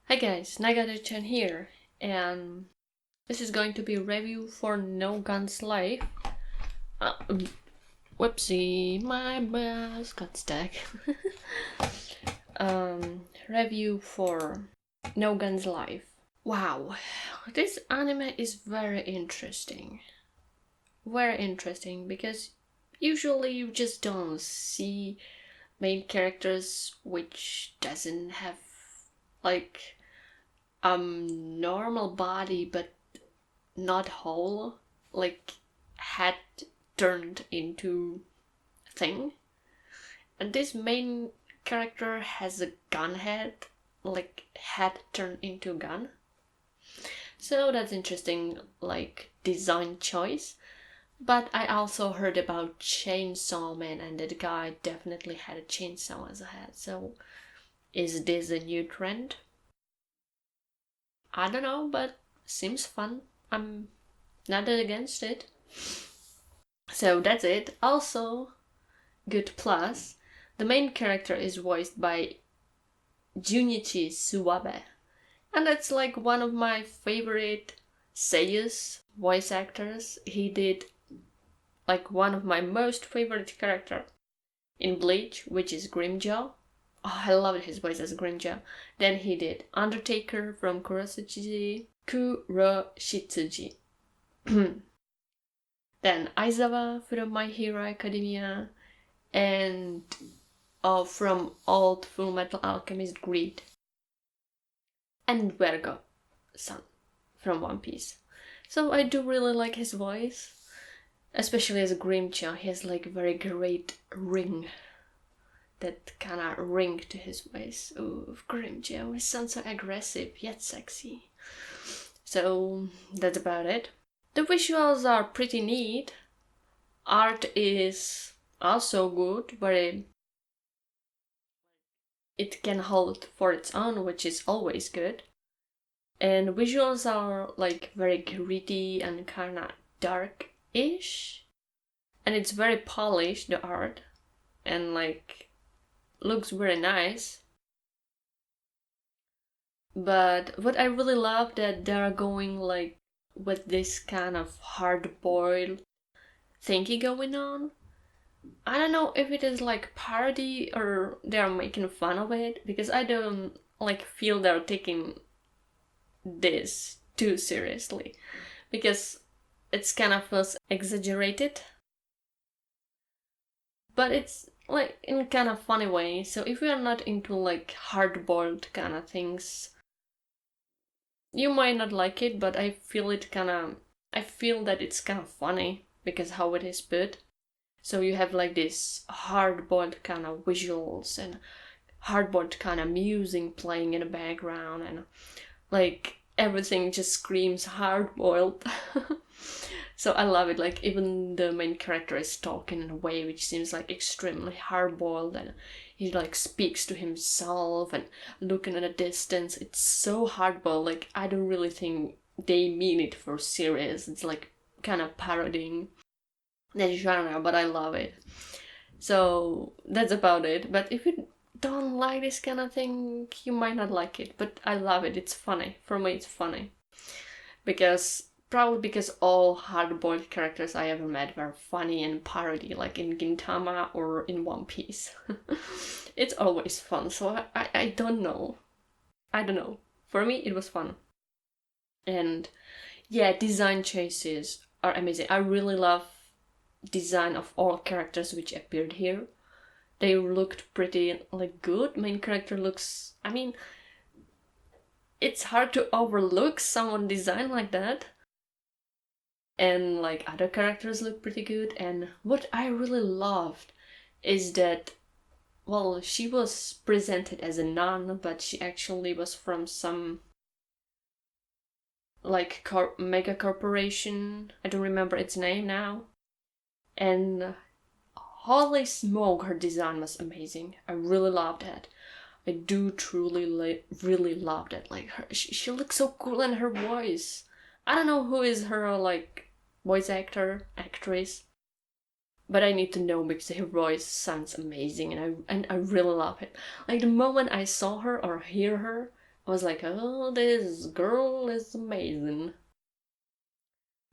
Hi guys, Nagadir-chan here, and this is going to be a review for No Guns Life. Whoopsie, my mouse got stuck. Review for No Guns Life. Wow, this anime is very interesting. Very interesting because usually you just don't see main characters which doesn't have like normal body but not whole, like head turned into thing. And this main character has a gun head, like head turned into gun. So that's interesting, like design choice. But I also heard about Chainsaw Man, and that guy definitely had a chainsaw as a head. So is this a new trend? I don't know, but seems fun. I'm not against it. So that's it. Also, good plus, the main character is voiced by Junichi Suwabe. And that's like one of my favorite seiyus voice actors. He did like one of my most favorite character in Bleach, which is Grimjaw. Oh, I loved his voice as Grimjaw. Then he did Undertaker from Kuroshitsuji. Then Aizawa from My Hero Academia. And from old Full Metal Alchemist Greed. And Vergo-san from One Piece. So I do really like his voice. Especially as Grimjaw, he has like very great ring. That kind of ring to his voice. Ooh, Grimjaw, he sounds so aggressive yet sexy. So that's about it. The visuals are pretty neat. Art is also good, but it can hold for its own, which is always good. And visuals are like very gritty and kind of dark-ish. And it's very polished, the art. And like looks very nice. But what I really love that they're going like with this kind of hard-boiled thingy going on. I don't know if it is like parody or they're making fun of it, because I don't like feel they're taking this too seriously, because it's kind of feels exaggerated, but it's like in kind of funny way. So if you are not into like hard-boiled kind of things, you might not like it, but I feel that it's kind of funny because how it is put. So you have like this hard-boiled kind of visuals and hard-boiled kind of music playing in the background, and like everything just screams hard-boiled. So I love it. Like even the main character is talking in a way which seems like extremely hard-boiled, and he like speaks to himself and looking at a distance. It's so hard-boiled. Like I don't really think they mean it for serious. It's like kind of parodying that genre, but I love it. So that's about it. But if you don't like this kind of thing, you might not like it. But I love it. It's funny. For me, it's funny. Probably because all hard-boiled characters I ever met were funny and parody, like in Gintama or in One Piece. It's always fun, so I don't know. I don't know. For me, it was fun. And yeah, design choices are amazing. I really love design of all characters which appeared here. They looked pretty like good. Main character looks, I mean, it's hard to overlook someone design like that. And like other characters look pretty good. And what I really loved is that, well, she was presented as a nun, but she actually was from some like mega corporation. I don't remember its name now. And holy smoke, her design was amazing. I really loved it. I do truly really loved it. Like she looks so cool, and her voice. I don't know who is her like voice actress, but I need to know because her voice sounds amazing, and I really love it. Like the moment I saw her or hear her, I was like, oh, this girl is amazing.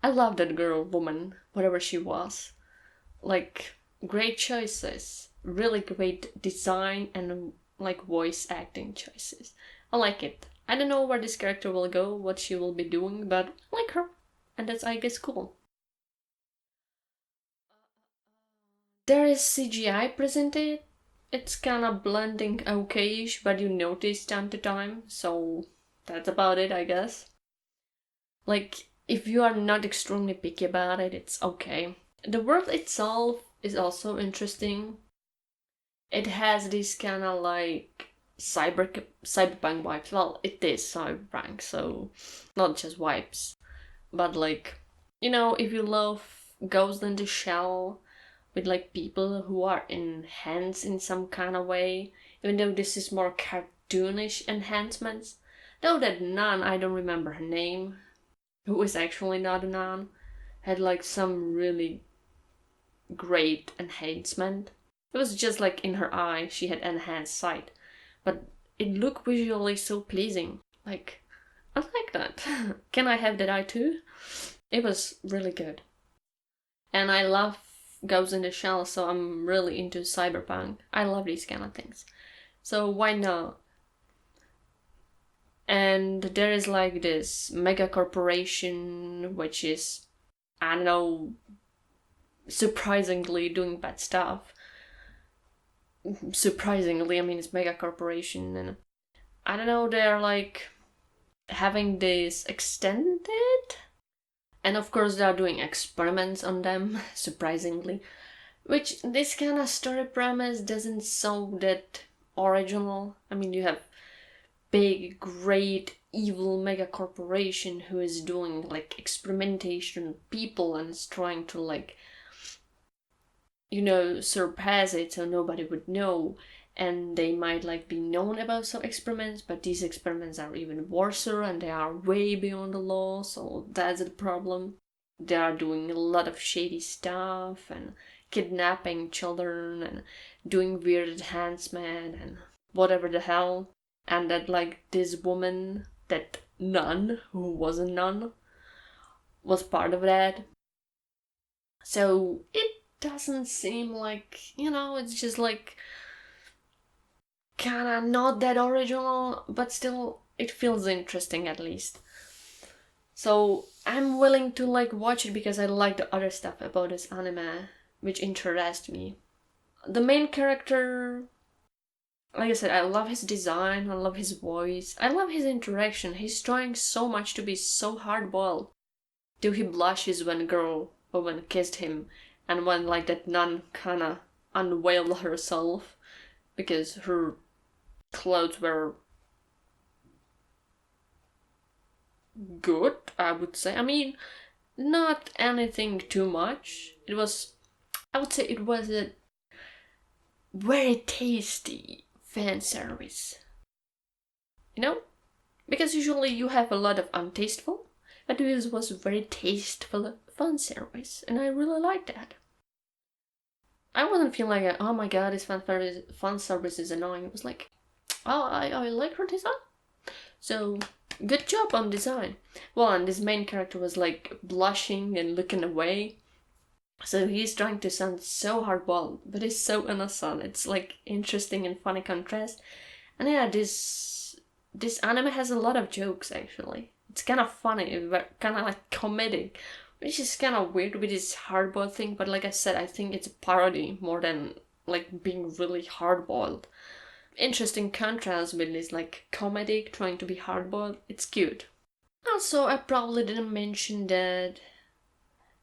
I love that girl, woman, whatever she was. Like, great choices, really great design and like voice acting choices. I like it. I don't know where this character will go, what she will be doing, but I like her, and that's, I guess, cool. There is CGI presented. It's kinda blending okayish, but you notice time to time, so that's about it, I guess. Like, if you are not extremely picky about it, it's okay. The world itself is also interesting. It has this kind of like cyberpunk vibes. Well, it is cyberpunk, so not just vibes, but like, if you love Ghost in the Shell with like people who are enhanced in some kind of way, even though this is more cartoonish enhancements. Though that nun, I don't remember her name, who is actually not a nun, had like some really great enhancement. It was just like in her eye, she had enhanced sight, but it looked visually so pleasing. Like, I like that. Can I have that eye too? It was really good. And I love Ghost in the Shell, so I'm really into cyberpunk. I love these kind of things. So why not? And there is like this mega corporation, which is, I don't know, surprisingly doing bad stuff. Surprisingly, I mean, it's mega corporation, and I don't know, they're like having this extended, and of course they are doing experiments on them, surprisingly, which this kind of story premise doesn't sound that original. I mean, you have big, great, evil mega corporation who is doing like experimentation on people and is trying to like, surpass it so nobody would know. And they might like be known about some experiments, but these experiments are even worse and they are way beyond the law, so that's the problem. They are doing a lot of shady stuff and kidnapping children and doing weird enhancement and whatever the hell. And that like this woman, that nun who was a nun, was part of that. So it doesn't seem like, it's just like kinda not that original, but still it feels interesting at least. So I'm willing to like watch it because I like the other stuff about this anime, which interests me. The main character, like I said, I love his design, I love his voice, I love his interaction. He's trying so much to be so hard-boiled. Till he blushes when a woman kissed him, and when like that nun kinda unveiled herself because her clothes were good, I would say. I mean, not anything too much. I would say it was a very tasty fan service. You know? Because usually you have a lot of untasteful, but this was very tasteful fan service, and I really liked that. I wasn't feeling like, oh my god, this fan service is annoying. It was like, oh, I like her design. So, good job on design. Well, and this main character was like blushing and looking away. So he's trying to sound so hardball, but he's so innocent. It's like interesting and funny contrast. And yeah, this anime has a lot of jokes actually. It's kind of funny, but kind of like comedic, which is kind of weird with this hardball thing. But like I said, I think it's a parody more than like being really hardboiled. Interesting contrast with this like comedic trying to be hardboiled. It's cute. Also, I probably didn't mention that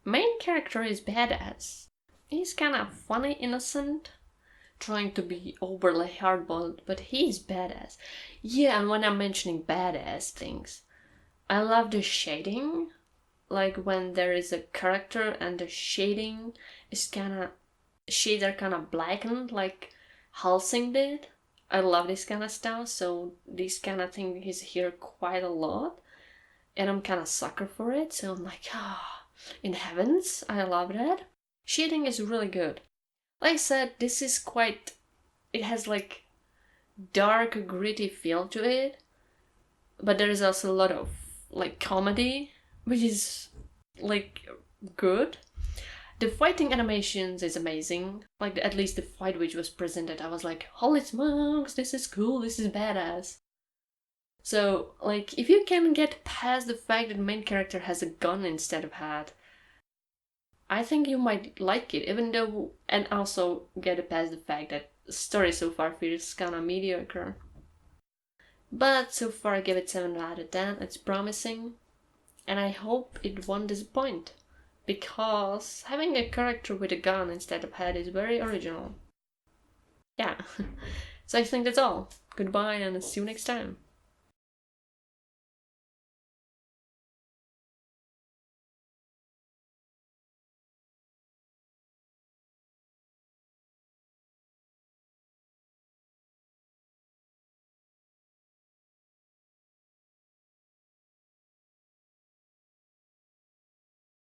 main character is badass. He's kind of funny, innocent, trying to be overly hardboiled, but he's badass. Yeah, and when I'm mentioning badass things, I love the shading. Like when there is a character and the shading is shades are kind of blackened, like Halsing did. I love this kind of stuff, so this kind of thing is here quite a lot, and I'm kind of sucker for it. So I'm like, in heavens, I love that. Shading is really good. Like I said, this is quite. It has like dark, gritty feel to it, but there is also a lot of like comedy, which is like good. The fighting animations is amazing. Like at least the fight which was presented, I was like, holy smokes, this is cool, this is badass. So like if you can get past the fact that the main character has a gun instead of hat, I think you might like it, even though, and also get past the fact that the story so far feels kind of mediocre. But so far I give it 7 out of 10. It's promising, and I hope it won't disappoint, because having a character with a gun instead of head is very original. Yeah. So I think that's all. Goodbye and see you next time.